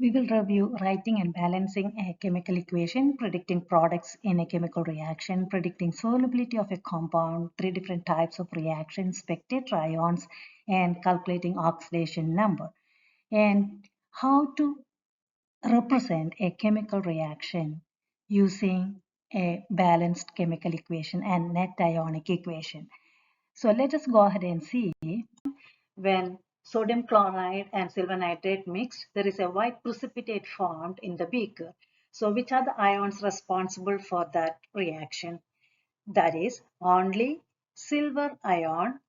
We will review writing and balancing a chemical equation, predicting products in a chemical reaction, predicting solubility of a compound, three different types of reactions, spectator ions, and calculating oxidation number, and how to represent a chemical reaction using a balanced chemical equation and net ionic equation. So let us go ahead and see. When sodium chloride and silver nitrate mixed, there is a white precipitate formed in the beaker. So which are the ions responsible for that reaction? That is, only silver ion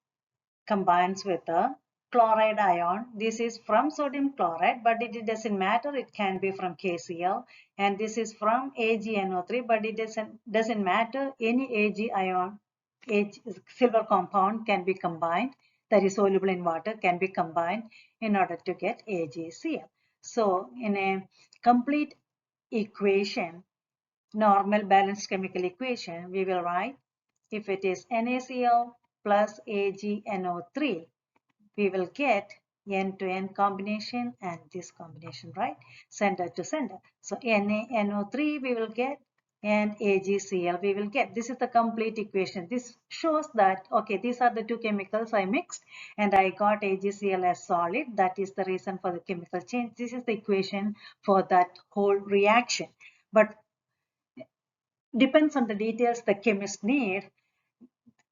combines with a chloride ion. This is from sodium chloride, but it doesn't matter. It can be from KCl. And this is from AgNO3, but it doesn't matter. Any Ag ion, silver compound can be combined, that is soluble in water, can be combined in order to get AgCl. So in a complete equation, normal balanced chemical equation, we will write if it is NaCl plus AgNO3, we will get N-to-N combination and this combination, right? Center to center. So NaNO3 we will get and AgCl we will get. This is the complete equation. This shows that, okay, these are the two chemicals I mixed and I got AgCl as solid. That is the reason for the chemical change. This is the equation for that whole reaction. But depends on the details the chemist need.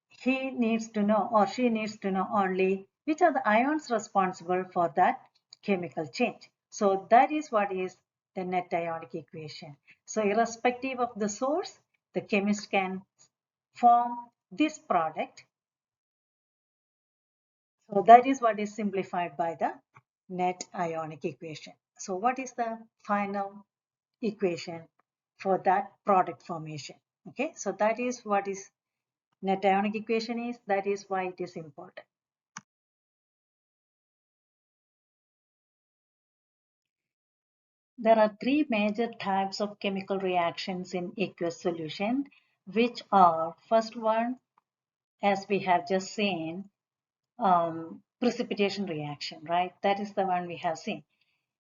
He needs to know or she needs to know only which are the ions responsible for that chemical change. So that is what is the net ionic equation. So irrespective of the source, the chemist can form this product. So that is what is simplified by the net ionic equation. So what is the final equation for that product formation? Okay, so that is what is net ionic equation is. That is why it is important. There are three major types of chemical reactions in aqueous solution, which are, first one, as we have just seen, precipitation reaction, right? That is the one we have seen.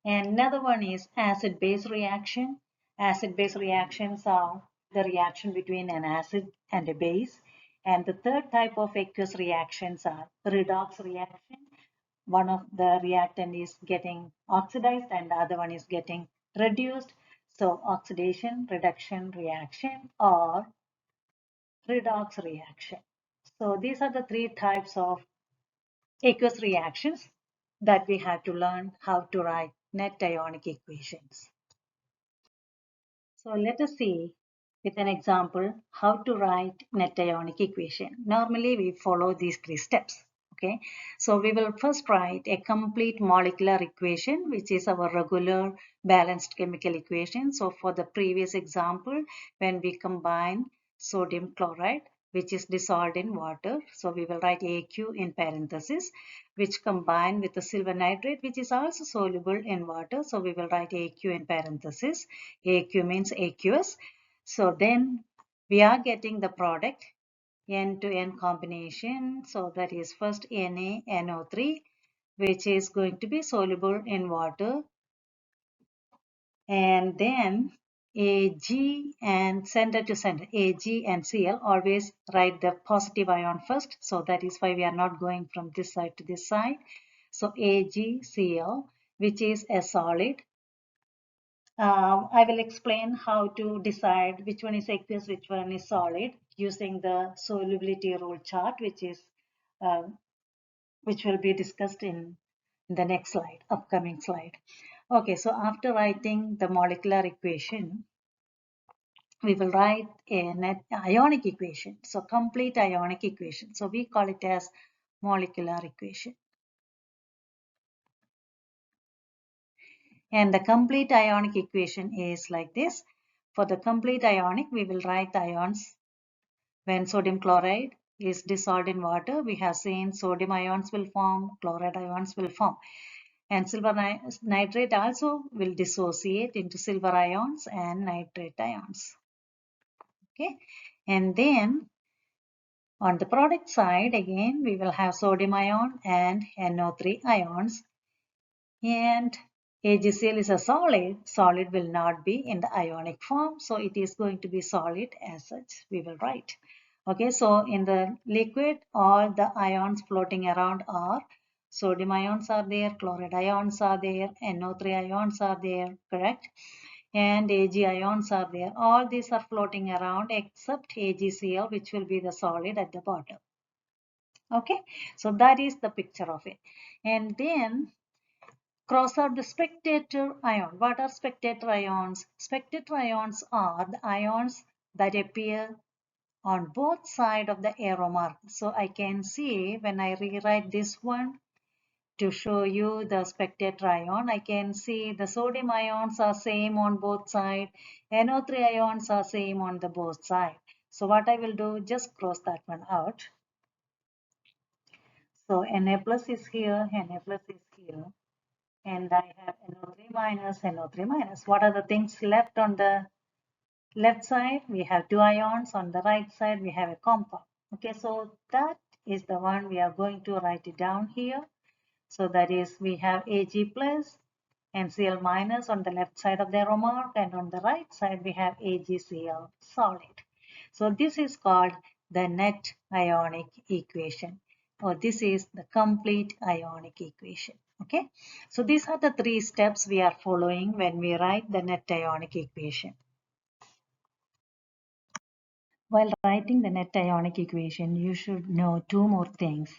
And another one is acid-base reaction. Acid-base reactions are the reaction between an acid and a base. And the third type of aqueous reactions are redox reaction. One of the reactant is getting oxidized and the other one is getting reduced. So oxidation reduction reaction or redox reaction. So these are the three types of aqueous reactions that we have to learn how to write net ionic equations. So let us see with an example how to write net ionic equation. Normally we follow these three steps. Okay, so we will first write a complete molecular equation, which is our regular balanced chemical equation. So for the previous example, when we combine sodium chloride, which is dissolved in water, so we will write AQ in parenthesis, which combine with the silver nitrate, which is also soluble in water. So we will write AQ in parenthesis. AQ means aqueous. So then we are getting the product N-to-N combination. So that is first NaNO3, which is going to be soluble in water. And then Ag and center to center, Ag and Cl, always write the positive ion first. So that is why we are not going from this side to this side. So AgCl, which is a solid. I will explain how to decide which one is aqueous, which one is solid using the solubility rule chart, uh, which will be discussed in the next slide, upcoming slide. Okay, so after writing the molecular equation, we will write a net ionic equation. So complete ionic equation. So we call it as molecular equation. And the complete ionic equation is like this. For the complete ionic, we will write the ions. When sodium chloride is dissolved in water, we have seen sodium ions will form, chloride ions will form. And silver nitrate also will dissociate into silver ions and nitrate ions. Okay, and then on the product side, again, we will have sodium ion and NO3 ions. And AgCl is a solid. Solid will not be in the ionic form, so it is going to be solid as such. We will write. Okay, so in the liquid, all the ions floating around are sodium ions are there, chloride ions are there, NO3 ions are there, correct? And Ag ions are there. All these are floating around except AgCl, which will be the solid at the bottom. Okay, so that is the picture of it. And then cross out the spectator ion. What are spectator ions? Spectator ions are the ions that appear on both sides of the arrow mark. So I can see when I rewrite this one to show you the spectator ion, I can see the sodium ions are same on both sides, NO3 ions are same on the both sides. So what I will do, just cross that one out. So Na plus is here, Na plus is here, and I have NO3 minus, NO3 minus. What are the things left on the left side? We have two ions. On the right side, we have a compound. Okay, so that is the one we are going to write it down here. So that is, we have Ag plus and Cl minus on the left side of the arrow mark, and on the right side we have AgCl solid. So this is called the net ionic equation, or this is the complete ionic equation. Okay, so these are the three steps we are following when we write the net ionic equation. While writing the net ionic equation, you should know two more things.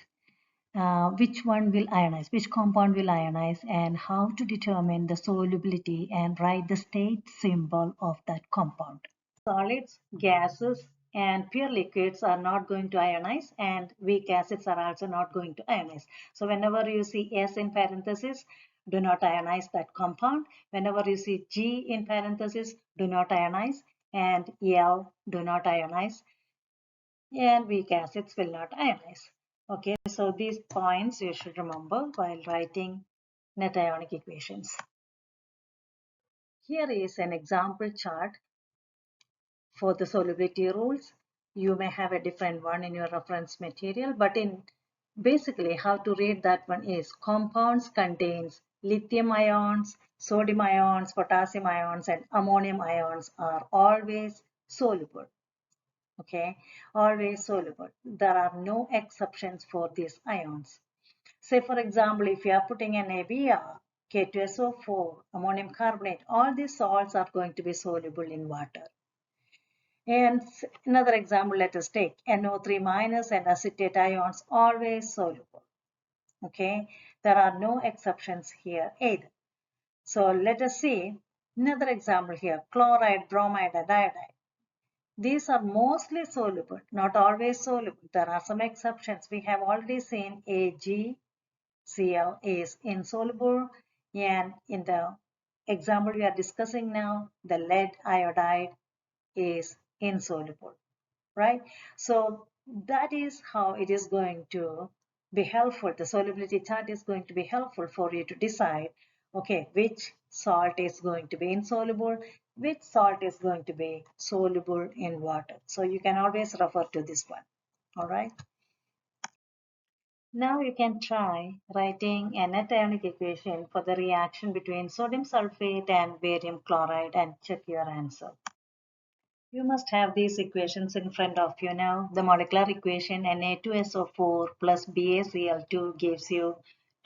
Which one will ionize, which compound will ionize, and how to determine the solubility and write the state symbol of that compound. Solids, gases, and pure liquids are not going to ionize, and weak acids are also not going to ionize. So whenever you see S in parenthesis, do not ionize that compound. Whenever you see G in parenthesis, do not ionize, and L, do not ionize, and weak acids will not ionize. Okay, so these points you should remember while writing net ionic equations. Here is an example chart for the solubility rules. You may have a different one in your reference material, but in basically how to read that one is compounds contains lithium ions, sodium ions, potassium ions, and ammonium ions are always soluble. Okay, always soluble. There are no exceptions for these ions. Say for example, if you are putting an ABr, K2SO4, ammonium carbonate, all these salts are going to be soluble in water. And another example, let us take NO3 minus and acetate ions, always soluble. Okay, there are no exceptions here either. So let us see another example here, chloride, bromide, and iodide. These are mostly soluble, not always soluble. There are some exceptions. We have already seen AgCl is insoluble, and in the example we are discussing now, the lead iodide is insoluble, right? So that is how it is going to be helpful. The solubility chart is going to be helpful for you to decide, okay, which salt is going to be insoluble, which salt is going to be soluble in water. So you can always refer to this one, all right? Now you can try writing an ionic equation for the reaction between sodium sulfate and barium chloride and check your answer. You must have these equations in front of you now. The molecular equation Na2SO4 plus BaCl2 gives you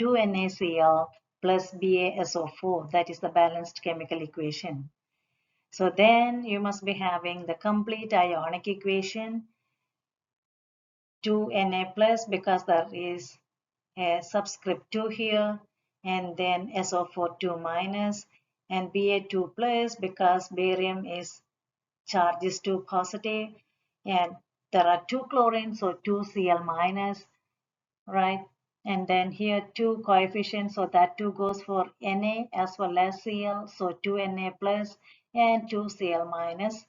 2NaCl plus BaSO4. That is the balanced chemical equation. So then you must be having the complete ionic equation, 2Na plus because there is a subscript 2 here, and then SO4 2 minus, and Ba2 plus because barium is charge is 2 positive, and there are 2 chlorines, so 2 Cl minus, right? And then here 2 coefficients, so that 2 goes for Na as well as Cl, so 2 Na plus and 2 Cl minus.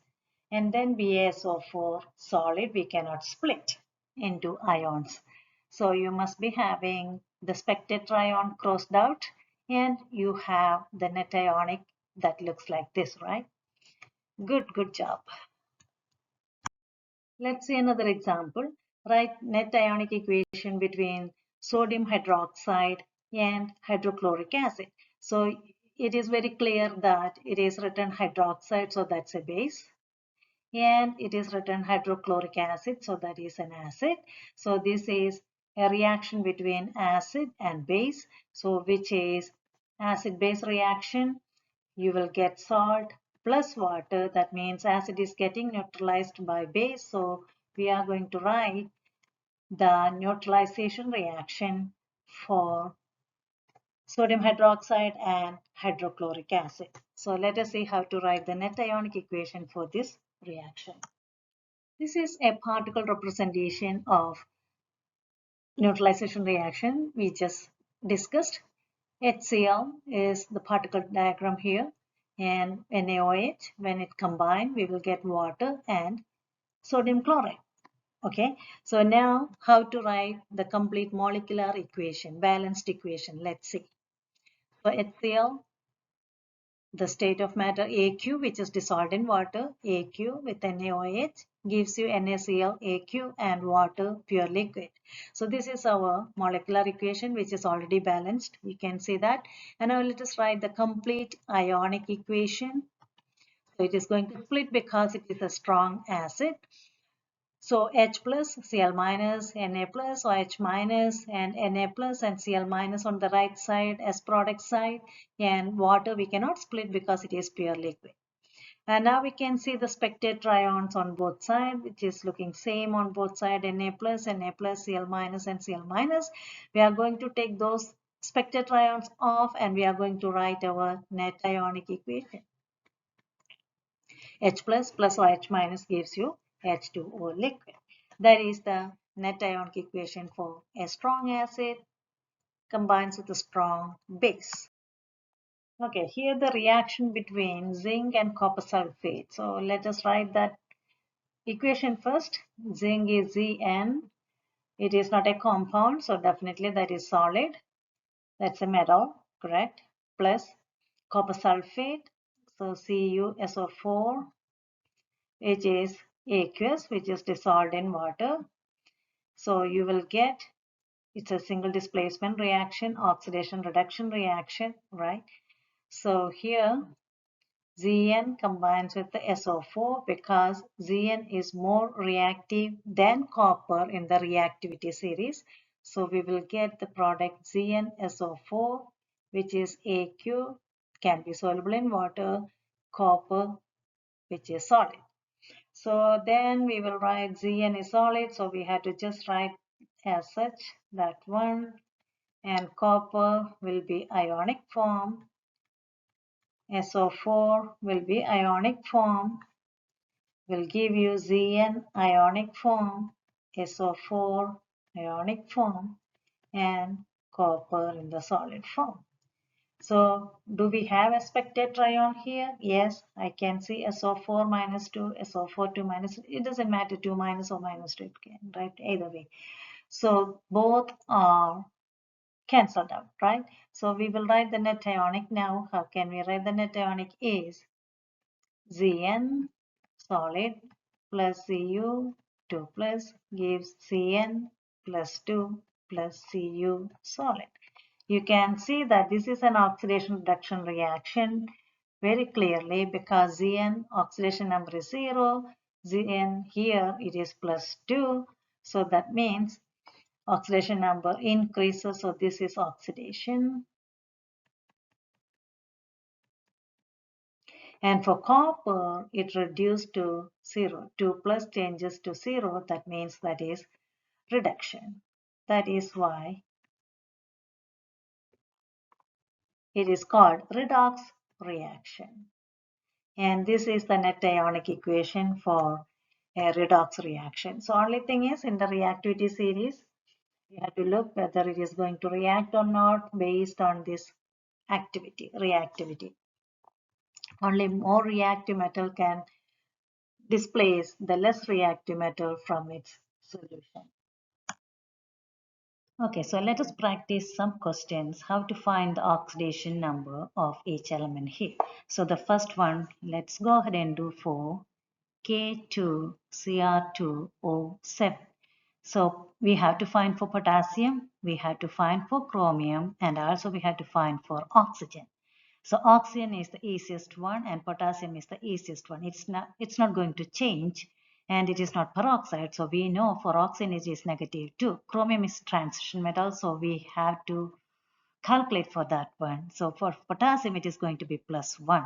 And then BaSO4 solid, we cannot split into ions. So you must be having the spectator ion crossed out, and you have the net ionic that looks like this, right? Good job. Let's see another example. Write net ionic equation between sodium hydroxide and hydrochloric acid. So it is very clear that it is written hydroxide, so that's a base. And it is written hydrochloric acid, so that is an acid. So this is a reaction between acid and base, so which is acid-base reaction. You will get salt plus water. That means acid is getting neutralized by base. So we are going to write the neutralization reaction for sodium hydroxide and hydrochloric acid. So let us see how to write the net ionic equation for this reaction. This is a particle representation of neutralization reaction we just discussed. HCl is the particle diagram here, and NaOH, when it combined, we will get water and sodium chloride. Okay, so now how to write the complete molecular equation, balanced equation. Let's see. So HCl, the state of matter AQ, which is dissolved in water, AQ with NaOH gives you NaCl, AQ, and water, pure liquid. So this is our molecular equation, which is already balanced. You can see that. And now let us write the complete ionic equation. So it is going to split because it is a strong acid. So H plus, Cl minus, Na plus, OH minus, and Na plus and Cl minus on the right side as product side. And water we cannot split because it is pure liquid. And now we can see the spectator ions on both sides, which is looking same on both sides, Na plus, Cl minus, and Cl minus. We are going to take those spectator ions off and we are going to write our net ionic equation. H plus plus OH minus gives you H2O liquid. That is the net ionic equation for a strong acid combines with a strong base. Okay, here the reaction between zinc and copper sulfate. So let us write that equation first. Zinc is Zn. It is not a compound, so definitely that is solid. That's a metal, correct? Plus copper sulfate, so CuSO4, which is aqueous, which is dissolved in water. So you will get, it's a single displacement reaction, oxidation reduction reaction, right? So here Zn combines with the SO4 because Zn is more reactive than copper in the reactivity series. So we will get the product ZnSO4, which is Aq, can be soluble in water, copper, which is solid. So then we will write Zn is solid, so we have to just write as such that one, and copper will be ionic form, SO4 will be ionic form, will give you Zn ionic form, SO4 ionic form, and copper in the solid form. So do we have a spectator ion here? Yes, I can see SO4 minus 2, SO4 2 minus, it doesn't matter 2 minus or minus 2, it can, right? Either way. So both are cancelled out, right? So we will write the net ionic now. How can we write the net ionic is Zn solid plus Cu 2 plus gives Cn plus 2 plus Cu solid. You can see that this is an oxidation reduction reaction very clearly because Zn oxidation number is 0, Zn here it is plus 2, so that means oxidation number increases, so this is oxidation. And for copper, it reduced to 0. 2 plus changes to 0, that means that is reduction. That is why it is called redox reaction. And this is the net ionic equation for a redox reaction. So only thing is in the reactivity series, you have to look whether it is going to react or not based on this activity, reactivity. Only more reactive metal can displace the less reactive metal from its solution. Okay, so let us practice some questions how to find the oxidation number of each element here. So the first one, let's go ahead and do for K2Cr2O7. So we have to find for potassium, we have to find for chromium, and also we have to find for oxygen. So oxygen is the easiest one and potassium is the easiest one. It's not going to change, and it is not peroxide. So we know for oxygen it is -2. Chromium is transition metal, so we have to calculate for that one. So for potassium it is going to be +1.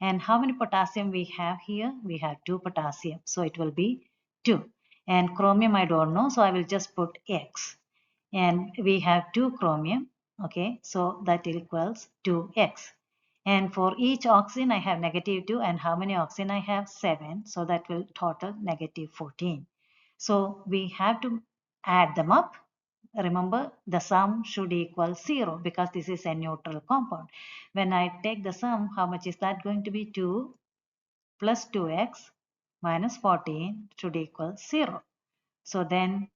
And how many potassium we have here? We have 2 potassium. So it will be 2. And chromium I don't know, so I will just put X. And we have 2 chromium. Okay, so that equals 2X. And for each oxygen I have -2, and how many oxygen I have? 7. So that will total -14. So we have to add them up. Remember, the sum should equal 0 because this is a neutral compound. When I take the sum, how much is that going to be? 2 plus 2x minus 14 should equal 0. So then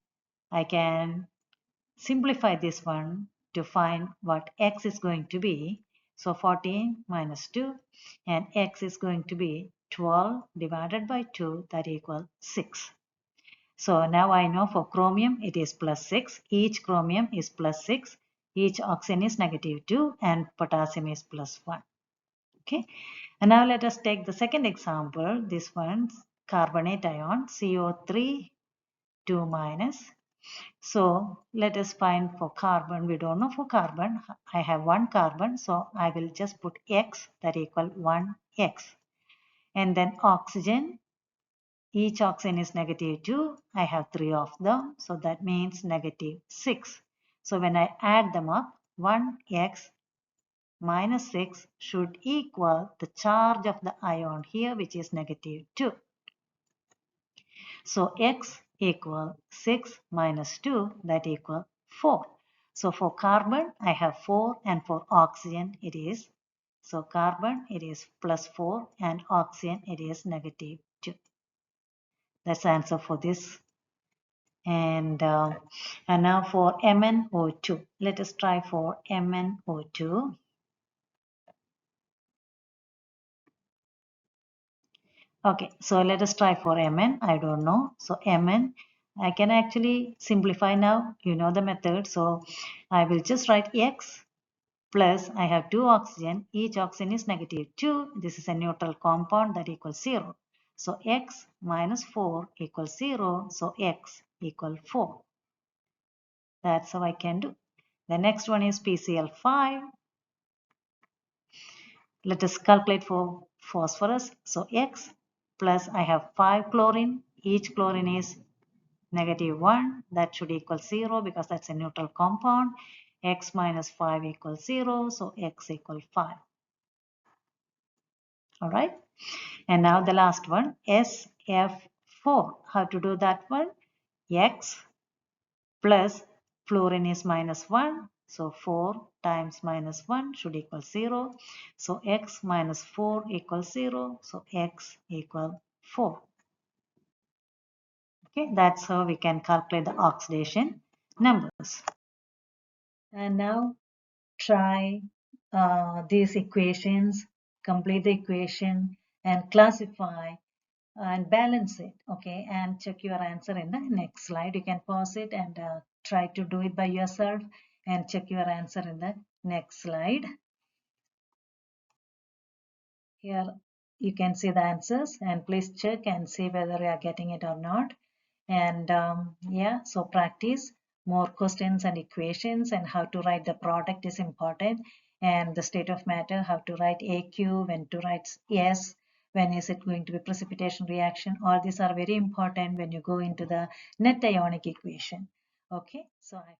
I can simplify this one to find what x is going to be. So 14 minus 2, and x is going to be 12 divided by 2, that equals 6. So now I know for chromium it is +6. Each chromium is +6. Each oxygen is -2 and potassium is +1. Okay. And now let us take the second example. This one's carbonate ion, CO3 2 minus. So let us find for carbon. We don't know for carbon. I have 1 carbon, so I will just put X, that equal 1X. And then oxygen. Each oxygen is -2. I have 3 of them, so that means -6. So when I add them up, 1x minus 6 should equal the charge of the ion here, which is -2. So x equal 6 minus 2, that equal 4. So for carbon, I have 4, and for oxygen, it is, so carbon, it is +4, and oxygen, it is -2. That's the answer for this. And now for MnO2. Let us try for MnO2. Okay, so let us try for Mn. I don't know. So Mn, I can actually simplify now. You know the method. So I will just write X plus I have 2 oxygen. Each oxygen is -2. This is a neutral compound, that equals 0. So X minus 4 equals 0. So X equals 4. That's how I can do. The next one is PCl5. Let us calculate for phosphorus. So X plus I have 5 chlorine. Each chlorine is -1. That should equal 0 because that's a neutral compound. X minus 5 equals 0. So X equals 5. All right. And now the last one, SF4. How to do that one? X plus fluorine is -1. So 4 times -1 should equal 0. So x minus 4 equals 0. So x equal 4. Okay, that's how we can calculate the oxidation numbers. And now try these equations, complete the equation and classify and balance it. Okay, and check your answer in the next slide. You can pause it and try to do it by yourself and check your answer in the next slide. Here you can see the answers, and please check and see whether you are getting it or not. And yeah, so practice more questions and equations, and how to write the product is important, and the state of matter, how to write AQ, when to write S, when is it going to be precipitation reaction. All these are very important when you go into the net ionic equation. Okay, so I